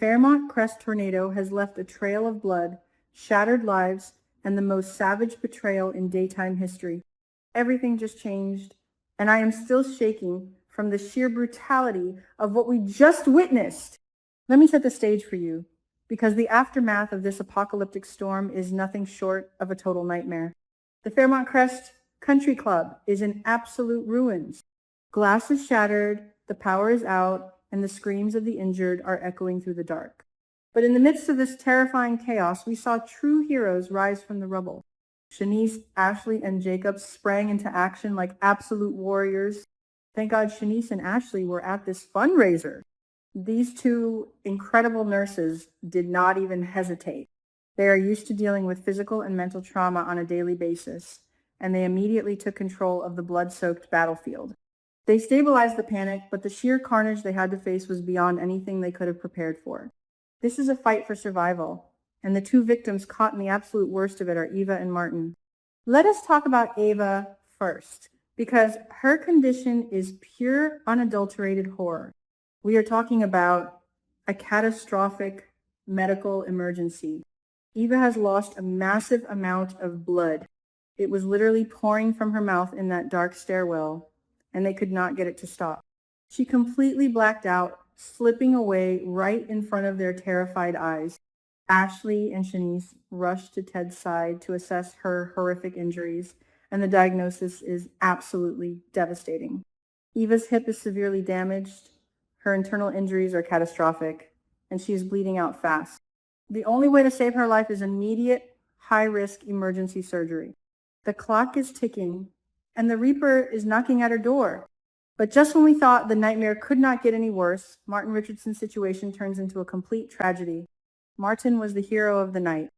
Fairmont Crest tornado has left a trail of blood, shattered lives, and the most savage betrayal in daytime history. Everything just changed, and I am still shaking from the sheer brutality of what we just witnessed. Let me set the stage for you, because the aftermath of this apocalyptic storm is nothing short of a total nightmare. The Fairmont Crest Country Club is in absolute ruins. Glass is shattered, the power is out, and the screams of the injured are echoing through the dark. But in the midst of this terrifying chaos, we saw true heroes rise from the rubble. Shanice, Ashley, and Jacob sprang into action like absolute warriors. Thank God Shanice and Ashley were at this fundraiser. These two incredible nurses did not even hesitate. They are used to dealing with physical and mental trauma on a daily basis, and they immediately took control of the blood-soaked battlefield. They stabilized the panic, but the sheer carnage they had to face was beyond anything they could have prepared for. This is a fight for survival, and the two victims caught in the absolute worst of it are Eva and Martin. Let us talk about Eva first, because her condition is pure, unadulterated horror. We are talking about a catastrophic medical emergency. Eva has lost a massive amount of blood. It was literally pouring from her mouth in that dark stairwell, and they could not get it to stop. She completely blacked out, slipping away right in front of their terrified eyes. Ashley and Shanice rushed to Ted's side to assess her horrific injuries, and the diagnosis is absolutely devastating. Eva's hip is severely damaged, her internal injuries are catastrophic, and she is bleeding out fast. The only way to save her life is immediate, high-risk emergency surgery. The clock is ticking, and the Reaper is knocking at her door. But just when we thought the nightmare could not get any worse, Martin Richardson's situation turns into a complete tragedy. Martin was the hero of the night.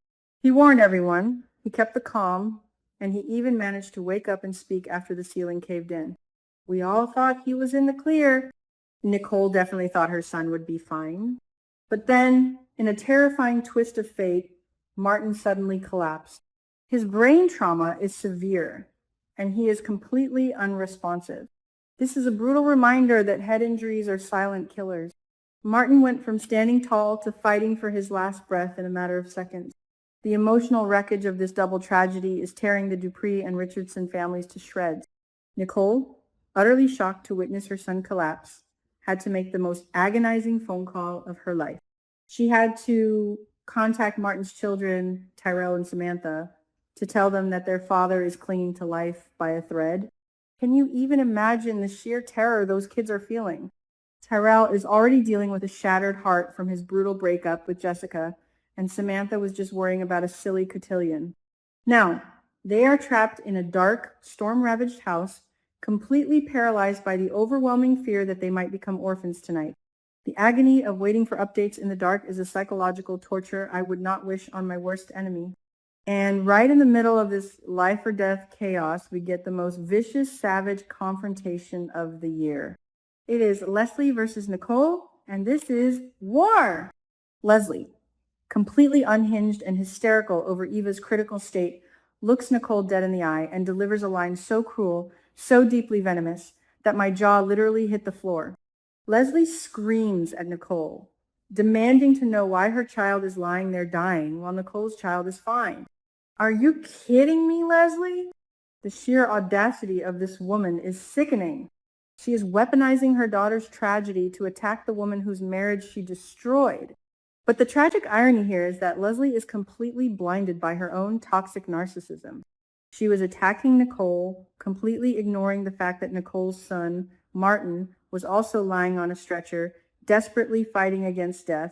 He warned everyone, he kept the calm, and he even managed to wake up and speak after the ceiling caved in. We all thought he was in the clear. Nicole definitely thought her son would be fine. But then, in a terrifying twist of fate, Martin suddenly collapsed. His brain trauma is severe, and he is completely unresponsive. This is a brutal reminder that head injuries are silent killers. Martin went from standing tall to fighting for his last breath in a matter of seconds. The emotional wreckage of this double tragedy is tearing the Dupree and Richardson families to shreds. Nicole, utterly shocked to witness her son collapse, had to make the most agonizing phone call of her life. She had to contact Martin's children, Tyrell and Samantha, to tell them that their father is clinging to life by a thread. Can you even imagine the sheer terror those kids are feeling? Tyrell is already dealing with a shattered heart from his brutal breakup with Jessica, and Samantha was just worrying about a silly cotillion. Now, they are trapped in a dark, storm-ravaged house, completely paralyzed by the overwhelming fear that they might become orphans tonight. The agony of waiting for updates in the dark is a psychological torture I would not wish on my worst enemy. And right in the middle of this life or death chaos, we get the most vicious, savage confrontation of the year. It is Leslie versus Nicole, and this is war. Leslie, completely unhinged and hysterical over Eva's critical state, looks Nicole dead in the eye and delivers a line so cruel, so deeply venomous, that my jaw literally hit the floor. Leslie screams at Nicole, demanding to know why her child is lying there dying while Nicole's child is fine. Are you kidding me, Leslie? The sheer audacity of this woman is sickening. She is weaponizing her daughter's tragedy to attack the woman whose marriage she destroyed. But the tragic irony here is that Leslie is completely blinded by her own toxic narcissism. She was attacking Nicole, completely ignoring the fact that Nicole's son, Martin, was also lying on a stretcher, desperately fighting against death.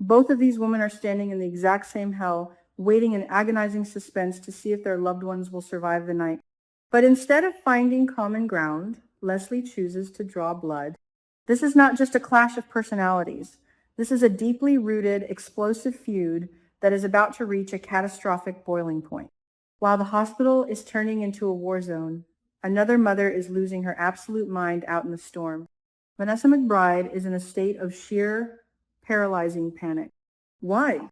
Both of these women are standing in the exact same hell, waiting in agonizing suspense to see if their loved ones will survive the night. But instead of finding common ground, Leslie chooses to draw blood. This is not just a clash of personalities. This is a deeply rooted, explosive feud that is about to reach a catastrophic boiling point. While the hospital is turning into a war zone, another mother is losing her absolute mind out in the storm. Vanessa McBride is in a state of sheer, paralyzing panic. Why?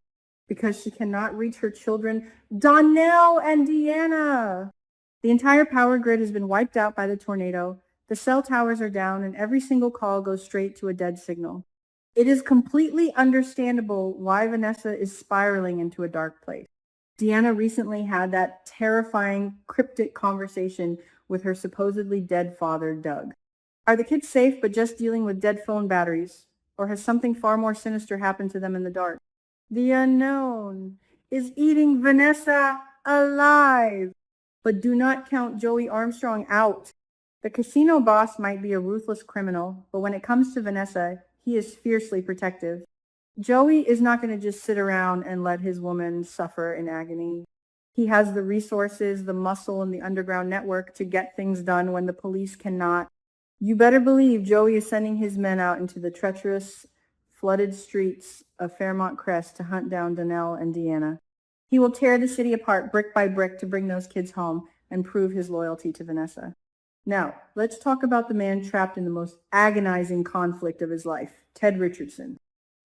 Because she cannot reach her children, Donnell and Deanna. The entire power grid has been wiped out by the tornado. The cell towers are down, and every single call goes straight to a dead signal. It is completely understandable why Vanessa is spiraling into a dark place. Deanna recently had that terrifying, cryptic conversation with her supposedly dead father, Doug. Are the kids safe but just dealing with dead phone batteries? Or has something far more sinister happened to them in the dark? The unknown is eating Vanessa alive. But do not count Joey Armstrong out. The casino boss might be a ruthless criminal, but when it comes to Vanessa, he is fiercely protective. Joey is not going to just sit around and let his woman suffer in agony. He has the resources, the muscle, and the underground network to get things done when the police cannot. You better believe Joey is sending his men out into the treacherous, flooded streets of Fairmont Crest to hunt down Donnell and Deanna. He will tear the city apart brick by brick to bring those kids home and prove his loyalty to Vanessa. Now, let's talk about the man trapped in the most agonizing conflict of his life, Ted Richardson.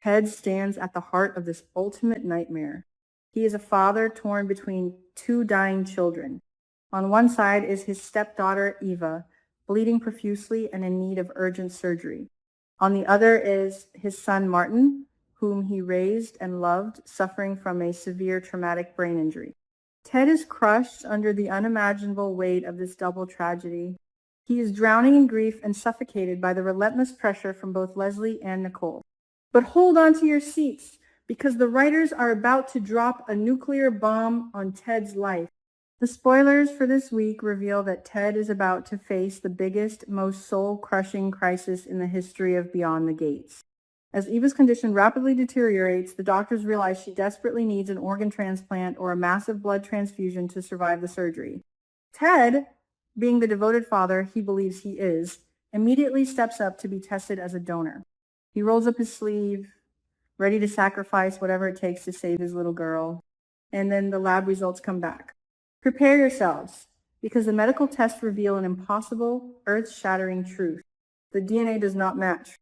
Ted stands at the heart of this ultimate nightmare. He is a father torn between two dying children. On one side is his stepdaughter, Eva, bleeding profusely and in need of urgent surgery. On the other is his son, Martin, whom he raised and loved, suffering from a severe traumatic brain injury. Ted is crushed under the unimaginable weight of this double tragedy. He is drowning in grief and suffocated by the relentless pressure from both Leslie and Nicole. But hold on to your seats, because the writers are about to drop a nuclear bomb on Ted's life. The spoilers for this week reveal that Ted is about to face the biggest, most soul-crushing crisis in the history of Beyond the Gates. As Eva's condition rapidly deteriorates, the doctors realize she desperately needs an organ transplant or a massive blood transfusion to survive the surgery. Ted, being the devoted father he believes he is, immediately steps up to be tested as a donor. He rolls up his sleeve, ready to sacrifice whatever it takes to save his little girl, and then the lab results come back. Prepare yourselves, because the medical tests reveal an impossible, earth-shattering truth. The DNA does not match.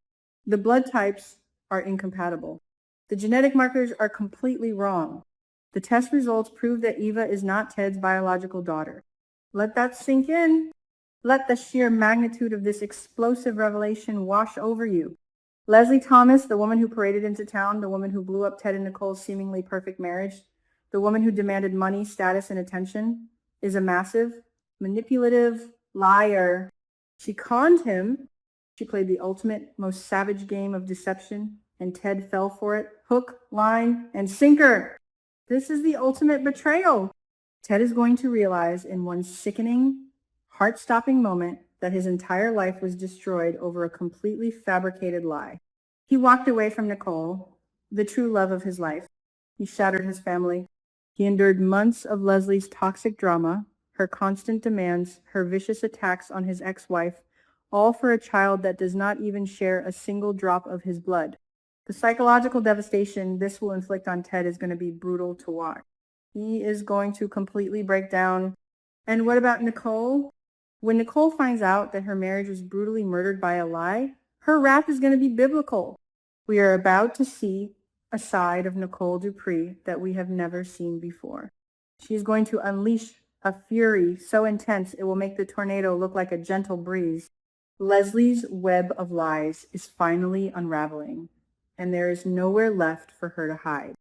The blood types are incompatible. The genetic markers are completely wrong. The test results prove that Eva is not Ted's biological daughter. Let that sink in. Let the sheer magnitude of this explosive revelation wash over you. Leslie Thomas, the woman who paraded into town, the woman who blew up Ted and Nicole's seemingly perfect marriage, the woman who demanded money, status, and attention, is a massive, manipulative liar. She conned him. She played the ultimate, most savage game of deception, and Ted fell for it, hook, line, and sinker. This is the ultimate betrayal. Ted is going to realize in one sickening, heart-stopping moment that his entire life was destroyed over a completely fabricated lie. He walked away from Nicole, the true love of his life. He shattered his family. He endured months of Leslie's toxic drama, her constant demands, her vicious attacks on his ex-wife, all for a child that does not even share a single drop of his blood. The psychological devastation this will inflict on Ted is going to be brutal to watch. He is going to completely break down. And what about Nicole? When Nicole finds out that her marriage was brutally murdered by a lie, her wrath is going to be biblical. We are about to see a side of Nicole Dupree that we have never seen before. She is going to unleash a fury so intense it will make the tornado look like a gentle breeze. Leslie's web of lies is finally unraveling, and there is nowhere left for her to hide.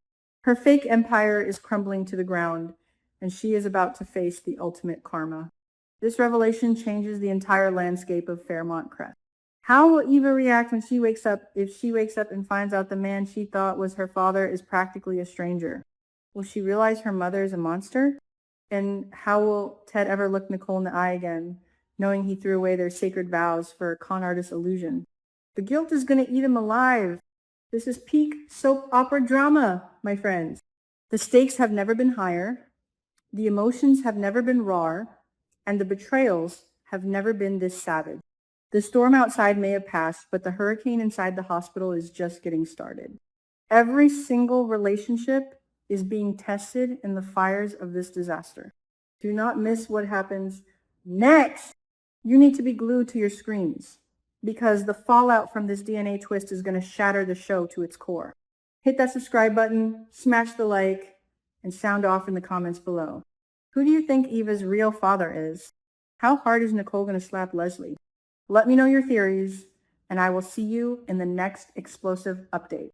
Her fake empire is crumbling to the ground, and she is about to face the ultimate karma. This revelation changes the entire landscape of Fairmont Crest. How will Eva react when she wakes up if she wakes up and finds out the man she thought was her father is practically a stranger? Will she realize her mother is a monster? And how will Ted ever look Nicole in the eye again, knowing he threw away their sacred vows for a con artist illusion? The guilt is going to eat him alive. This is peak soap opera drama, my friends. The stakes have never been higher, the emotions have never been rawer, and the betrayals have never been this savage. The storm outside may have passed, but the hurricane inside the hospital is just getting started. Every single relationship is being tested in the fires of this disaster. Do not miss what happens next. You need to be glued to your screens, because the fallout from this DNA twist is going to shatter the show to its core. Hit that subscribe button, smash the like, and sound off in the comments below. Who do you think Eva's real father is? How hard is Nicole going to slap Leslie? Let me know your theories, and I will see you in the next explosive update.